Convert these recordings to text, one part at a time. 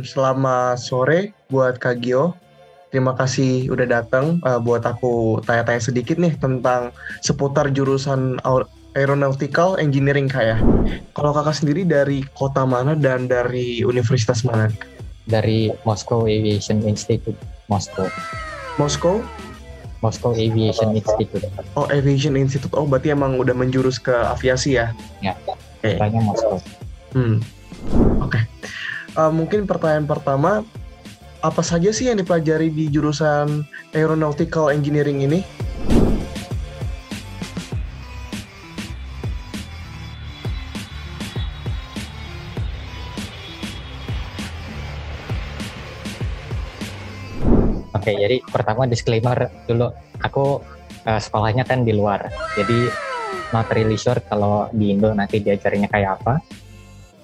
Selamat sore buat Kak Gio. Terima kasih udah datang buat aku tanya-tanya sedikit nih tentang seputar jurusan Aeronautical Engineering Kak ya. Kalau kakak sendiri dari kota mana dan dari universitas mana? Dari Moscow Aviation Institute, Moskow. Moskow? Moscow Aviation Institute. Oh, Aviation Institute. Oh, berarti emang udah menjurus ke aviasi ya? Ya, Oke. katanya Moskow. Oke. Mungkin pertanyaan pertama, apa saja sih yang dipelajari di jurusan Aeronautical Engineering ini? Oke, jadi pertama disclaimer dulu. Aku sekolahnya kan di luar, jadi not really sure kalau di Indo nanti diajarinnya kayak apa.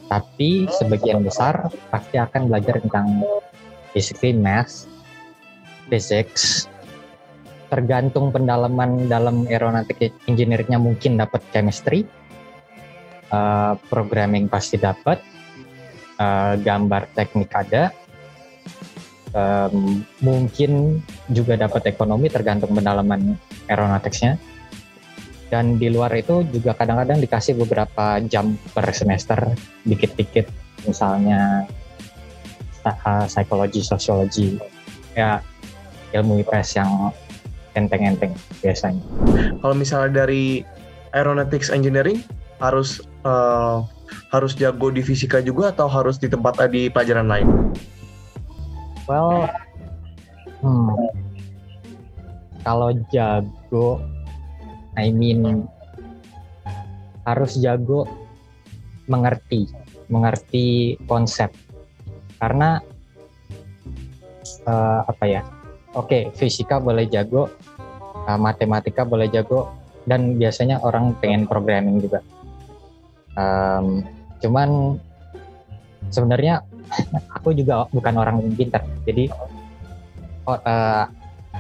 Tapi sebagian besar pasti akan belajar tentang basically math, physics. Tergantung pendalaman dalam aeronautic engineering-nya mungkin dapat chemistry, programming pasti dapat, gambar teknik ada, mungkin juga dapat ekonomi tergantung pendalaman aeronautics-nya. Dan di luar itu juga kadang-kadang dikasih beberapa jam per semester, dikit-dikit, misalnya psikologi, sosiologi, ya ilmu IPS yang enteng-enteng biasanya. Kalau misalnya dari Aeronautics Engineering harus jago di fisika juga atau harus di tempat di pelajaran lain? Well, kalau jago, I mean harus jago mengerti konsep. Karena Oke, fisika boleh jago, matematika boleh jago, dan biasanya orang pengen programming juga. Cuman sebenarnya aku juga bukan orang yang pintar, jadi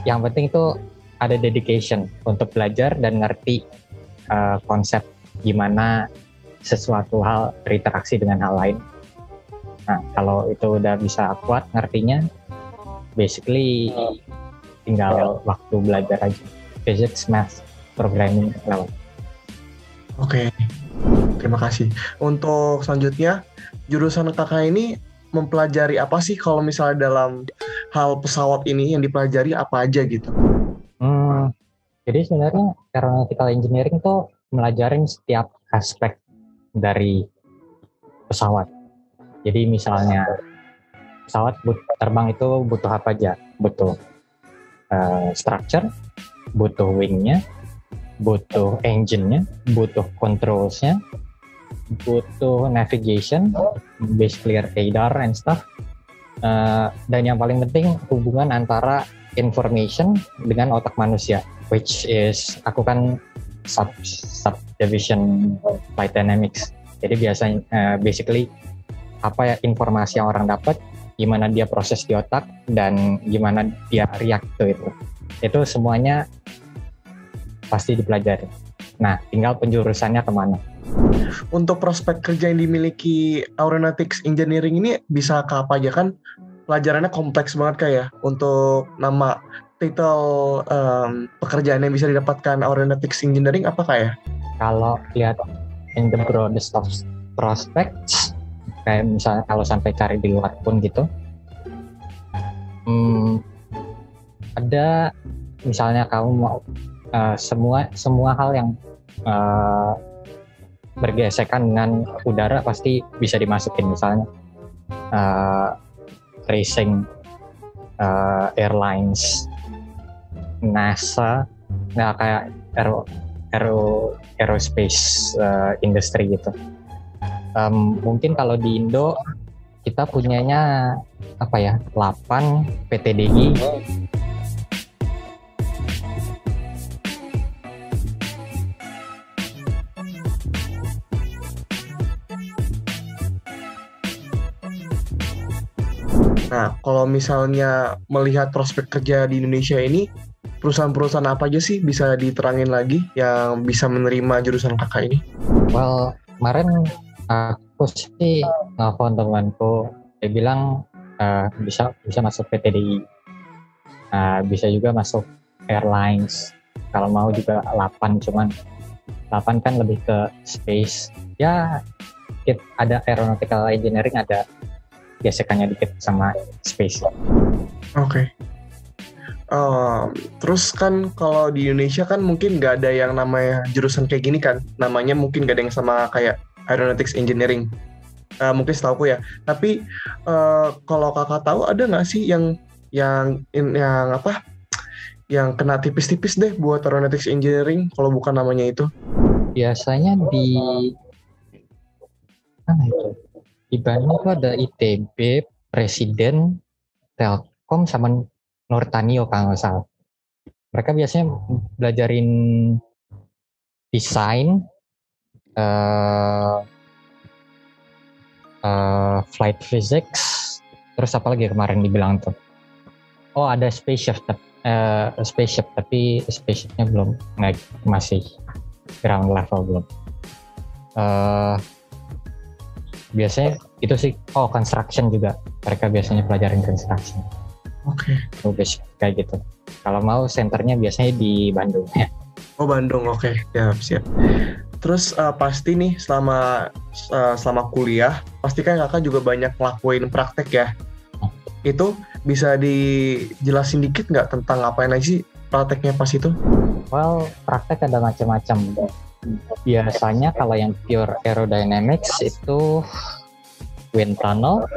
yang penting itu ada dedication untuk belajar dan ngerti konsep gimana sesuatu hal berinteraksi dengan hal lain. Nah, kalau itu udah bisa kuat ngertinya, basically tinggal waktu belajar aja. Physics, math, programming lewat. Oke, terima kasih. Untuk selanjutnya, jurusan kakak ini mempelajari apa sih kalau misalnya dalam hal pesawat ini yang dipelajari apa aja gitu? Jadi sebenarnya aeronautical engineering tuh melajarin setiap aspek dari pesawat. Jadi misalnya pesawat terbang itu butuh apa aja? Butuh structure, butuh wingnya, butuh engine-nya, butuh controls-nya, butuh navigation, basically radar and stuff. Dan yang paling penting hubungan antara information dengan otak manusia, which is aku kan subdivision flight dynamics. Jadi biasanya basically apa ya informasi yang orang dapat, gimana dia proses di otak dan gimana dia react to itu. Itu semuanya pasti dipelajari. Nah, tinggal penjurusannya kemana. Untuk prospek kerja yang dimiliki Aeronautics Engineering ini bisa ke apa aja kan? Pelajarannya kompleks banget kayak untuk nama titel pekerjaan yang bisa didapatkan Aeronautics Engineering apa kayak? Kalau lihat in the broadest of prospects, kayak misalnya kalau sampai cari di luar pun gitu, ada misalnya kamu mau semua hal yang bergesekan dengan udara pasti bisa dimasukin, misalnya racing, airlines, NASA, nggak kayak aerospace industry gitu. Mungkin kalau di Indo kita punyanya 8 PTDI. Nah, kalau misalnya melihat prospek kerja di Indonesia ini, perusahaan-perusahaan apa aja sih bisa diterangin lagi yang bisa menerima jurusan kakak ini? Well, kemarin aku sih nelfon temanku, dia bilang bisa bisa masuk PTDI, bisa juga masuk airlines, kalau mau juga 8, cuman 8 kan lebih ke space ya. Ada aeronautical engineering, ada gesekannya dikit sama space. Oke. Terus kan kalau di Indonesia kan mungkin nggak ada yang namanya jurusan kayak gini kan, namanya mungkin nggak ada yang sama kayak aeronautics engineering. Mungkin setahu ya. Tapi kalau kakak tahu ada nggak sih yang apa? Yang kena tipis-tipis deh buat aeronautics engineering kalau bukan namanya itu? Biasanya di mana itu? Di Bandung tuh ada ITB, Presiden, Telkom, sama Nurtanio kalau nggak salah. Mereka biasanya belajarin desain, flight physics, terus apa lagi kemarin dibilang tuh? Oh, ada spaceship, tapi spaceshipnya belum, nggak, masih ground level belum. Biasanya itu sih. Oh, construction juga, mereka biasanya pelajarin construction. Oke. Basic kayak gitu. Kalau mau senternya biasanya di Bandung ya. Oh, Bandung, oke. Siap. Terus pasti nih selama kuliah, pasti kan kakak juga banyak ngelakuin praktek ya. Itu bisa dijelasin dikit nggak tentang ngapain aja sih prakteknya pas itu? Well, praktek ada macam-macam. Biasanya kalau yang pure aerodynamics itu wind tunnel,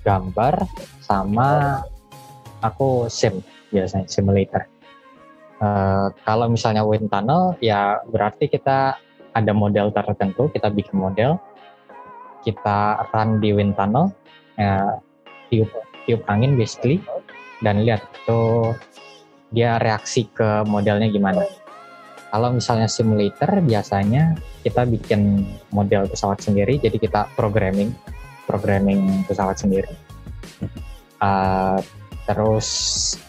gambar, sama aku biasanya simulator. Kalau misalnya wind tunnel ya berarti kita ada model tertentu, kita bikin model, kita run di wind tunnel, tiup angin basically, dan lihat tuh dia reaksi ke modelnya gimana. Kalau misalnya simulator biasanya kita bikin model pesawat sendiri, jadi kita programming pesawat sendiri. Terus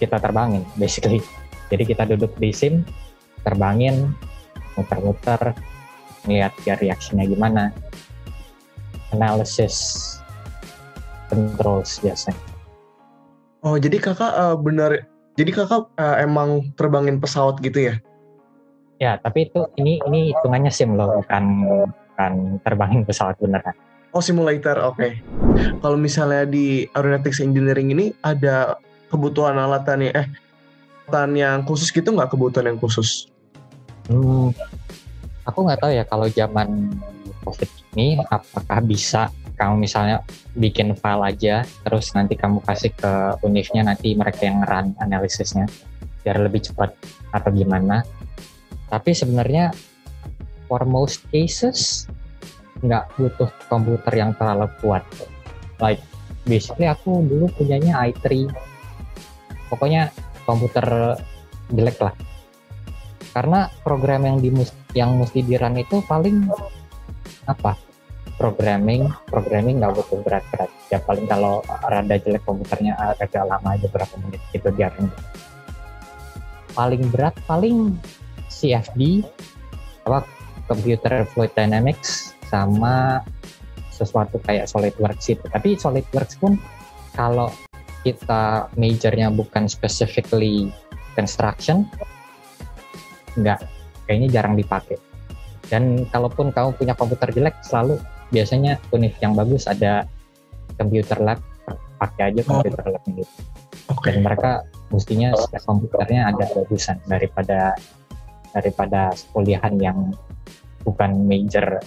kita terbangin basically. Jadi kita duduk di sim, terbangin, muter-muter, ngeliat dia reaksinya gimana. Analysis, controls biasanya. Oh, jadi kakak emang terbangin pesawat gitu ya? Ya, tapi ini hitungannya sim loh, bukan terbangin pesawat beneran. Oh, simulator, oke. Kalau misalnya di aeronautics engineering ini ada kebutuhan alatan yang khusus gitu nggak, kebutuhan yang khusus? Aku nggak tahu ya kalau zaman COVID ini apakah bisa kamu misalnya bikin file aja, terus nanti kamu kasih ke univnya, nanti mereka yang run analisisnya biar lebih cepat atau gimana. Tapi sebenarnya for most cases nggak butuh komputer yang terlalu kuat. Like basically aku dulu punyanya i3, pokoknya komputer jelek lah. Karena program yang mesti di run itu paling programming nggak butuh berat-berat. Ya paling kalau rada jelek komputernya agak lama aja, berapa menit gitu dia run. Paling berat CFD, computer fluid dynamics, sama sesuatu kayak SolidWorks itu. Tapi SolidWorks pun kalau kita majornya bukan specifically construction, kayaknya jarang dipakai. Dan kalaupun kamu punya komputer jelek, selalu biasanya univ yang bagus ada computer lab, pakai aja computer lab gitu. Dan mereka mestinya komputernya ada bagusan daripada kuliahan yang bukan major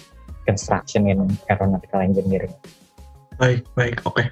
construction in aeronautical engineering. Baik, oke.